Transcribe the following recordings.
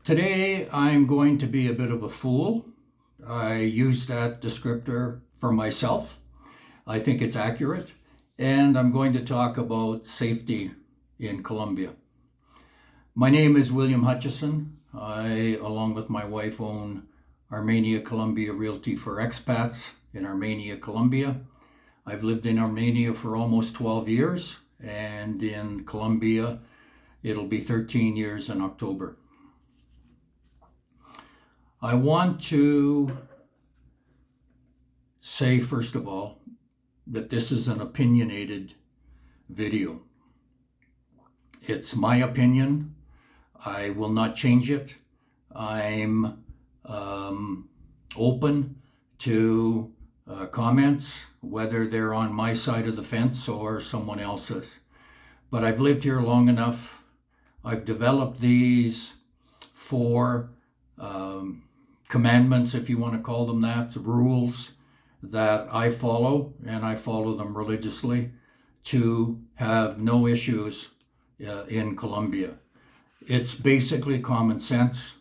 Today, I'm going to be a bit of a fool. I use that descriptor for myself. I think it's accurate. And I'm going to talk about safety in Colombia. My name is William Hutchison. I, along with my wife, own Armenia Colombia Realty for Expats in Armenia Colombia. I've lived in Armenia for almost 12 years, and in Colombia, it'll be 13 years in October. I want to say, first of all, that this is an opinionated video. It's my opinion. I will not change it. I'm open to comments, whether they're on my side of the fence or someone else's. But I've lived here long enough. I've developed these four commandments, if you want to call them that, rules that I follow, and I follow them religiously, to have no issues in Colombia. It's basically common sense.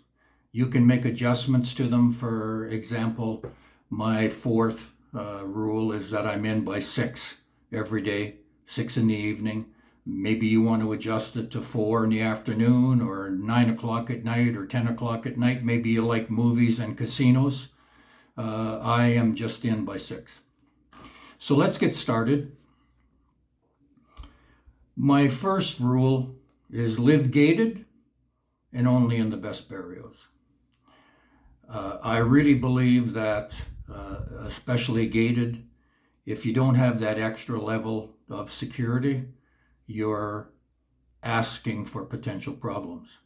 You can make adjustments to them. For example, my fourth rule is that I'm in by 6 every day, 6 in the evening. Maybe you want to adjust it to 4 in the afternoon or 9 o'clock at night or 10 o'clock at night. Maybe you like movies and casinos. I am just in by 6. So let's get started. My first rule is live gated and only in the best barrios. I really believe that, especially gated, if you don't have that extra level of security, you're asking for potential problems.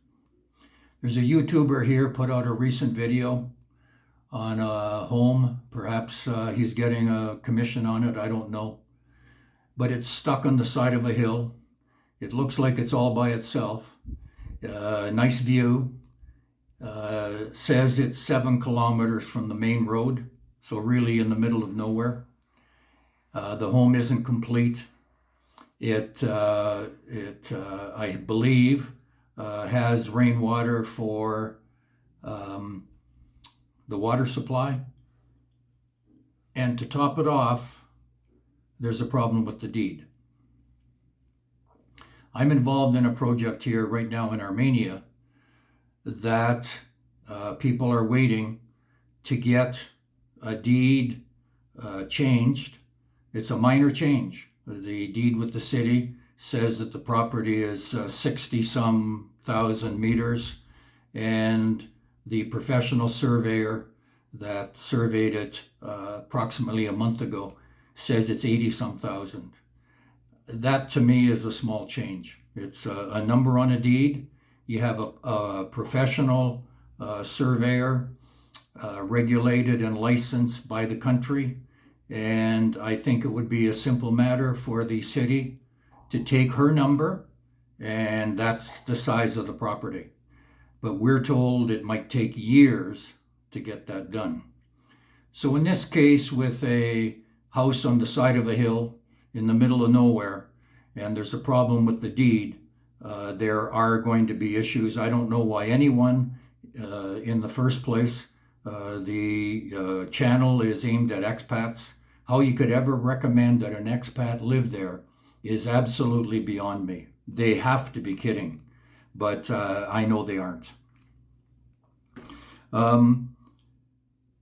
There's a YouTuber here put out a recent video on a home. Perhaps he's getting a commission on it, I don't know. But it's stuck on the side of a hill. It looks like it's all by itself. Nice view. Says it's 7 kilometers from the main road, so really in the middle of nowhere. The home isn't complete. It I believe, has rainwater for the water supply. And to top it off, there's a problem with the deed. I'm involved in a project here right now in Armenia that people are waiting to get a deed changed. It's a minor change. The deed with the city says that the property is 60-some thousand meters, and the professional surveyor that surveyed it approximately a month ago says it's 80-some thousand. That to me is a small change. It's a number on a deed. You have a professional surveyor regulated and licensed by the country. And I think it would be a simple matter for the city to take her number, and that's the size of the property. But we're told it might take years to get that done. So in this case, with a house on the side of a hill in the middle of nowhere, and there's a problem with the deed, there are going to be issues. I don't know why anyone, in the first place, the channel is aimed at expats. How you could ever recommend that an expat live there is absolutely beyond me. They have to be kidding, but I know they aren't.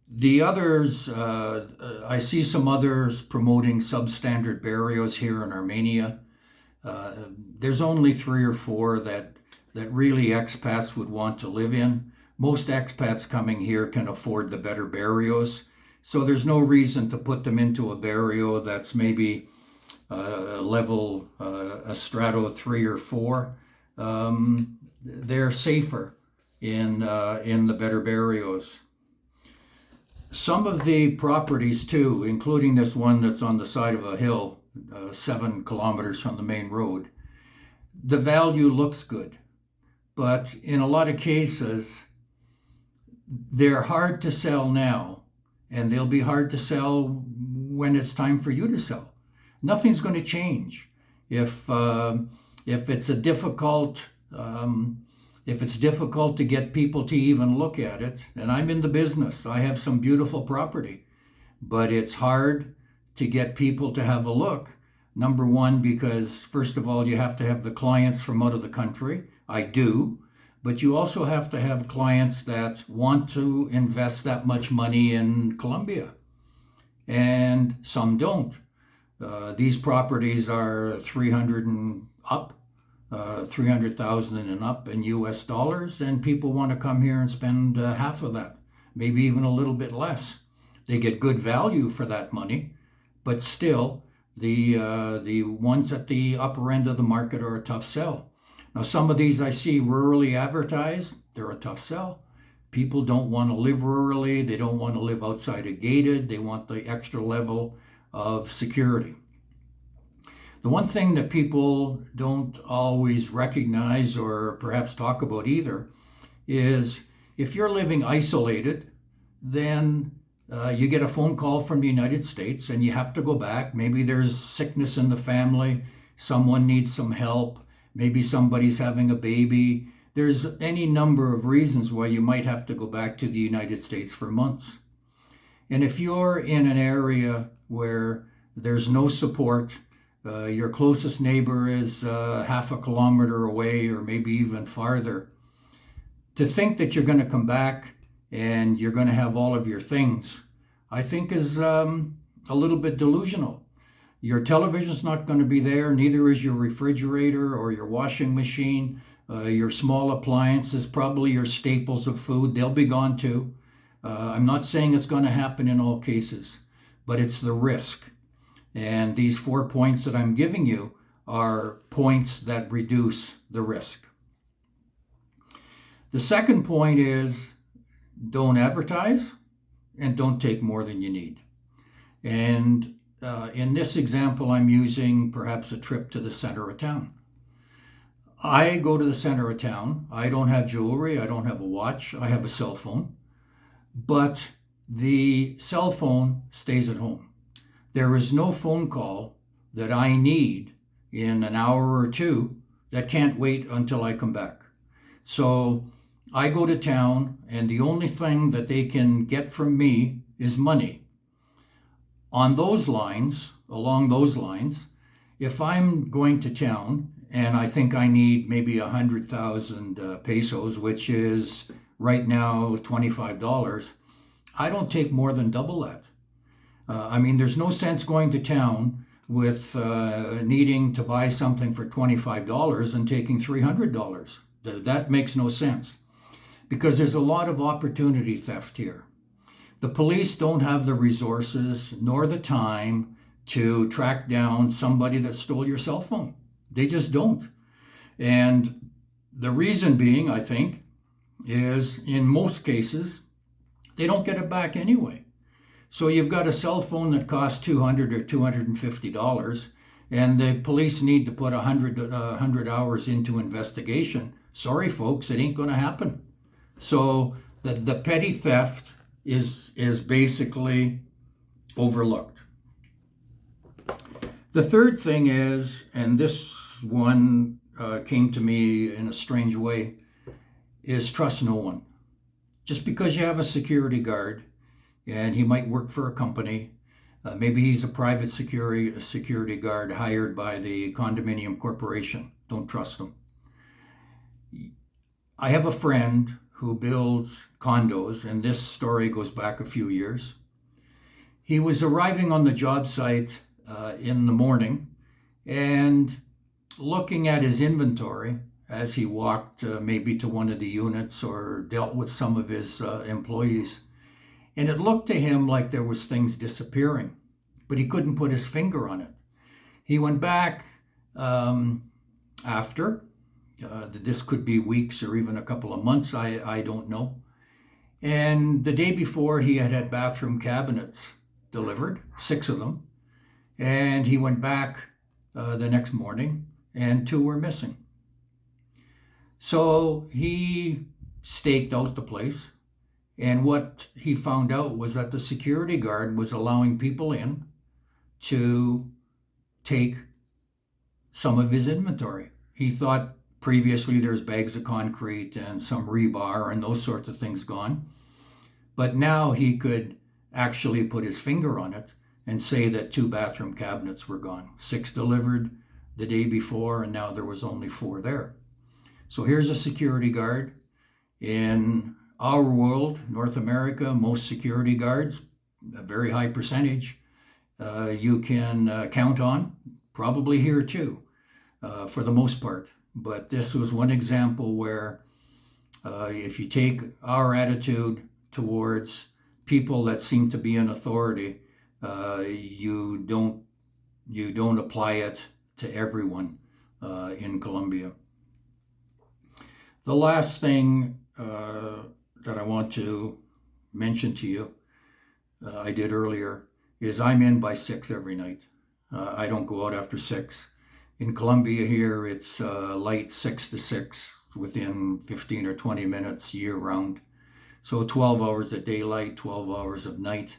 The others, I see some others promoting substandard barrios here in Armenia. There's only 3 or 4 that really expats would want to live in. Most expats coming here can afford the better barrios. So there's no reason to put them into a barrio that's maybe level a strato 3 or 4. They're safer in the better barrios. Some of the properties too, including this one that's on the side of a hill, 7 kilometers from the main road, the value looks good. But in a lot of cases, they're hard to sell now, and they'll be hard to sell when it's time for you to sell. Nothing's going to change. If it's a difficult If it's difficult to get people to even look at it, and I'm in the business, I have some beautiful property, but it's hard to get people to have a look. Number one, because first of all, you have to have the clients from out of the country. I do. But you also have to have clients that want to invest that much money in Colombia. And some don't. These properties are 300 and up, 300,000 and up in US dollars, and people want to come here and spend half of that, maybe even a little bit less. They get good value for that money, but still, the ones at the upper end of the market are a tough sell. Now, some of these I see rurally advertised, they're a tough sell. People don't want to live rurally, they don't want to live outside a gated, they want the extra level of security. The one thing that people don't always recognize or perhaps talk about either is if you're living isolated, then you get a phone call from the United States and you have to go back. Maybe there's sickness in the family, someone needs some help, maybe somebody's having a baby. There's any number of reasons why you might have to go back to the United States for months. And if you're in an area where there's no support, your closest neighbor is half a kilometer away or maybe even farther, to think that you're going to come back and you're going to have all of your things, I think is a little bit delusional. Your television's not going to be there, neither is your refrigerator or your washing machine. Your small appliances, probably your staples of food, they'll be gone too. I'm not saying it's going to happen in all cases, but it's the risk. And these 4 points that I'm giving you are points that reduce the risk. The second point is don't advertise and don't take more than you need. And in this example, I'm using perhaps a trip to the center of town. I go to the center of town. I don't have jewelry. I don't have a watch. I have a cell phone. But the cell phone stays at home. There is no phone call that I need in an hour or two that can't wait until I come back. So I go to town, and the only thing that they can get from me is money. Along those lines, if I'm going to town and I think I need maybe 100,000 pesos, which is right now $25, I don't take more than double that. There's no sense going to town with needing to buy something for $25 and taking $300. That makes no sense because there's a lot of opportunity theft here. The police don't have the resources nor the time to track down somebody that stole your cell phone. They just don't. And the reason being, I think, is in most cases, they don't get it back anyway. So you've got a cell phone that costs $200 or $250, and the police need to put 100 hours into investigation. Sorry, folks, it ain't going to happen. So the petty theft is basically overlooked. The third thing is, and this one came to me in a strange way, is trust no one. Just because you have a security guard and he might work for a company, maybe he's a private security guard hired by the condominium corporation. Don't trust him. I have a friend who builds condos, and this story goes back a few years. He was arriving on the job site in the morning and looking at his inventory as he walked maybe to one of the units or dealt with some of his employees. And it looked to him like there was things disappearing, but he couldn't put his finger on it. He went back after. This could be weeks or even a couple of months, I don't know. And the day before, he had bathroom cabinets delivered, 6 of them. And he went back the next morning, and 2 were missing. So he staked out the place. And what he found out was that the security guard was allowing people in to take some of his inventory. He thought Previously, there's bags of concrete and some rebar and those sorts of things gone. But now he could actually put his finger on it and say that 2 bathroom cabinets were gone. 6 delivered the day before, and now there was only 4 there. So here's a security guard. In our world, North America, most security guards, a very high percentage, you can count on, probably here too, for the most part. But this was one example where if you take our attitude towards people that seem to be in authority, you don't apply it to everyone in Colombia. The last thing that I want to mention to you, I did earlier, is I'm in by 6 every night. I don't go out after 6. In Colombia here, it's light 6 to 6 within 15 or 20 minutes year round. So 12 hours of daylight, 12 hours of night.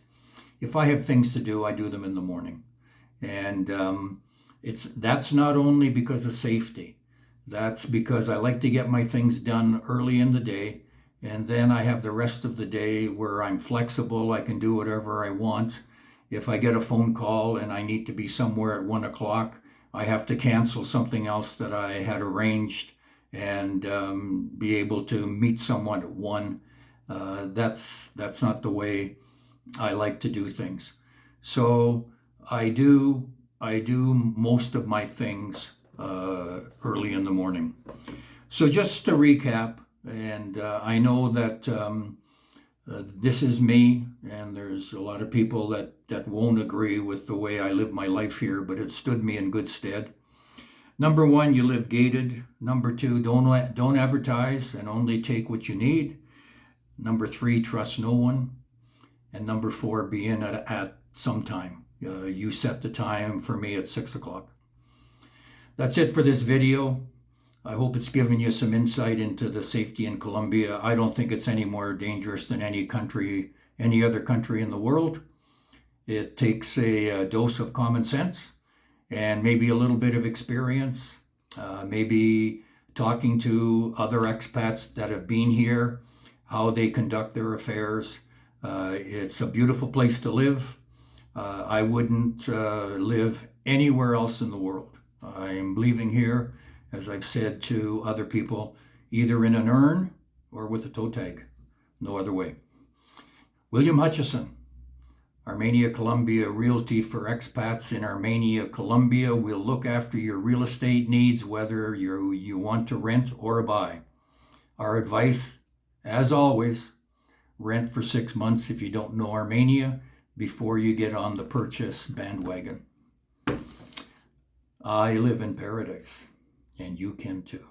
If I have things to do, I do them in the morning. And that's not only because of safety. That's because I like to get my things done early in the day. And then I have the rest of the day where I'm flexible. I can do whatever I want. If I get a phone call and I need to be somewhere at 1 o'clock, I have to cancel something else that I had arranged and be able to meet someone at 1. That's not the way I like to do things. So I do most of my things early in the morning. So just to recap, and I know that this is me, and there's a lot of people that won't agree with the way I live my life here, but it stood me in good stead. Number 1, you live gated. Number 2, don't advertise and only take what you need. Number 3, trust no one. And number 4, be in at some time. You set the time, for me at 6 o'clock. That's it for this video. I hope it's given you some insight into the safety in Colombia. I don't think it's any more dangerous than any other country in the world. It takes a dose of common sense and maybe a little bit of experience, maybe talking to other expats that have been here, how they conduct their affairs. It's a beautiful place to live. I wouldn't live anywhere else in the world. I'm leaving here, as I've said to other people, either in an urn or with a toe tag. No other way. William Hutchison, Armenia Colombia Realty for expats in Armenia Colombia. We'll look after your real estate needs, whether you want to rent or buy. Our advice, as always, rent for 6 months if you don't know Armenia before you get on the purchase bandwagon. I live in paradise, and you can too.